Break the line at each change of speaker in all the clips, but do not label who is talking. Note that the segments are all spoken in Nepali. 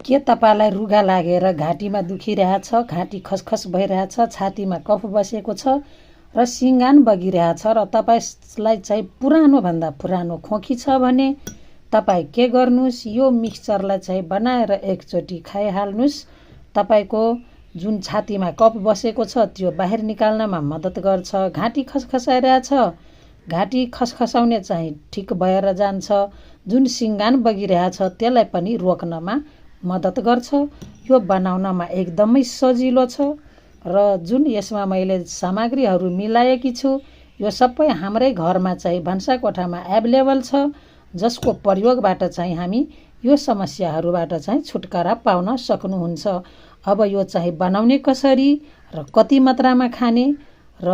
के तपाईलाई रुगा लागेर घाँटीमा दुखिरहेछ, घाँटी खसखस भइरहेछ, छातीमा कफ बसेको छ र सिङ्गान बगिरहेछ र तपाईलाई चाहिँ पुरानोभन्दा पुरानो खोकी छ भने तपाईँ के गर्नुहोस्, यो मिक्सचरलाई चाहिँ बनाएर एकचोटि खाइहाल्नुहोस्। तपाईको जुन छातीमा कफ बसेको छ त्यो बाहिर निकाल्नमा मद्दत गर्छ। घाँटी खसखसाइरहेछ, घाँटी खसखसाउने चाहिँ ठिक भएर जान्छ। जुन सिङ्गान बगिरहेछ त्यसलाई पनि रोक्नमा मद्दत गर्छ। यो बनाउनमा एकदमै सजिलो छ र जुन यसमा मैले सामग्रीहरू मिलाएकी छु यो सबै हाम्रै घरमा चाहिँ भान्साकोठामा एभाइलेबल छ, जसको प्रयोगबाट चाहिँ हामी यो समस्याहरूबाट चाहिँ छुटकारा पाउन सक्नुहुन्छ। अब यो चाहिँ बनाउने कसरी र कति मात्रामा खाने र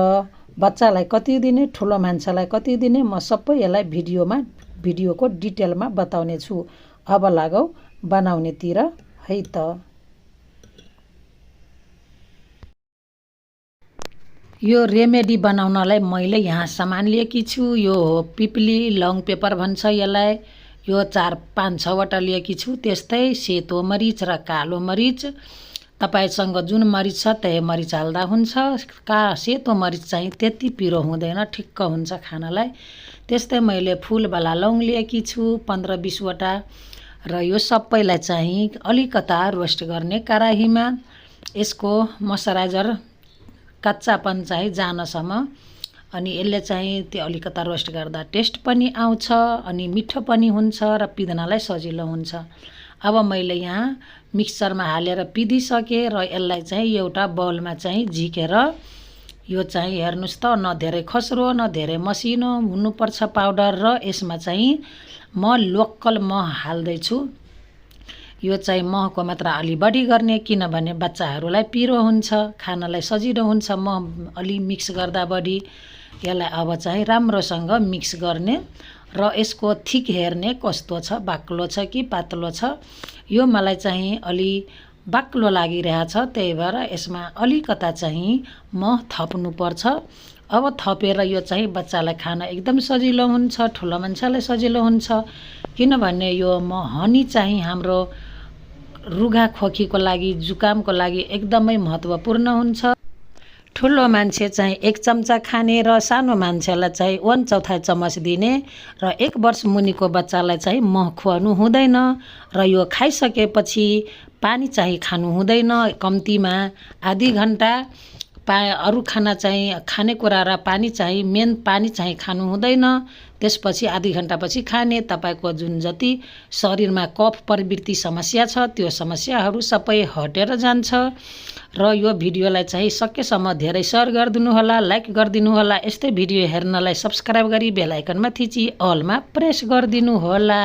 बच्चालाई कति दिने, ठुलो मान्छेलाई कति दिने, म सबै यसलाई भिडियोको डिटेलमा बताउने छु। अब लागौ बनाउनेतिर है त। यो रेमेडी बनाउनलाई मैले यहाँ सामान लिएकी छु। यो हो पिपली, लङ पेपर भन्छ यसलाई। यो 4-5-6 वटा लिएकी छु। त्यस्तै सेतो मरिच र कालो मरिच। तपाईसँग जुन मरिच छ त्यही मरिच हाल्दा हुन्छ। सेतो मरिच चाहिँ त्यति पिरो हुँदैन, ठिक्क हुन्छ खानलाई। त्यस्तै मैले फुलवाला लौङ लिएकी छु 15-20 वटा र यो सबैलाई चाहिँ अलिकता रोस्ट गर्ने कराहीमा। यसको मोइस्चराइजर कच्चापन चाहिँ जानसम्म, अनि यसले चाहिँ त्यो अलिकता रोस्ट गर्दा टेस्ट पनि आउँछ अनि मिठो पनि हुन्छ र पिँध्नलाई सजिलो हुन्छ। अब मैले यहाँ मिक्सचरमा हालेर पिदिसकेँ र यसलाई चाहिँ एउटा बाउलमा चाहिँ झिकेर यो चाहिँ हेर्नुहोस् त, न धेरै खस्रो न धेरै मसिनो हुनुपर्छ पाउडर। र यसमा चाहिँ म लोकल मह हाल्दैछु। यो चाहिँ महको मात्रा अलि बढी गर्ने, किनभने बच्चाहरूलाई पिरो हुन्छ, खानलाई सजिलो हुन्छ मह अलि मिक्स गर्दा बढी। यसलाई अब चाहिँ राम्रोसँग मिक्स गर्ने र यसको थिक हेर्ने कस्तो छ, बाक्लो छ कि पातलो छ। यो मलाई चाहिँ अलि बाक्लो लागिरहेछ, त्यही भएर यसमा अलिकता चाहिँ मह थप्नुपर्छ। अब थपेर यो चाहिँ बच्चालाई खान एकदम सजिलो हुन्छ, ठुलो मान्छेलाई सजिलो हुन्छ, किनभने यो हनी चाहिँ हाम्रो रुगा खोकीको लागि, जुकामको लागि एकदमै महत्त्वपूर्ण हुन्छ। ठुलो मान्छे चाहिँ 1 चम्चा खाने र सानो मान्छेलाई चाहिँ 1/4 चम्मच दिने र 1 वर्ष मुनिको बच्चालाई चाहिँ मह खुवाउनु हुँदैन र यो खाइसकेपछि पानी चाहिँ खानु हुँदैन। कम्तीमा आधी घन्टा अरू खाना चाहिँ खानेकुरा र पानी चाहिँ मेन पानी चाहिँ खानु हुँदैन। त्यसपछि आधी घन्टापछि खाने। तपाईको जुन जति शरीरमा कफ प्रवृत्ति समस्या छ त्यो समस्याहरू सबै हटेर जान्छ। र यो भिडियोलाई चाहिँ सकेसम्म धेरै शेयर गरिदिनु होला, लाइक गरिदिनु होला। यस्तै भिडियो हेर्नलाई सब्स्क्राइब गरी बेल आइकनमा थिची अलमा प्रेस गरिदिनु होला।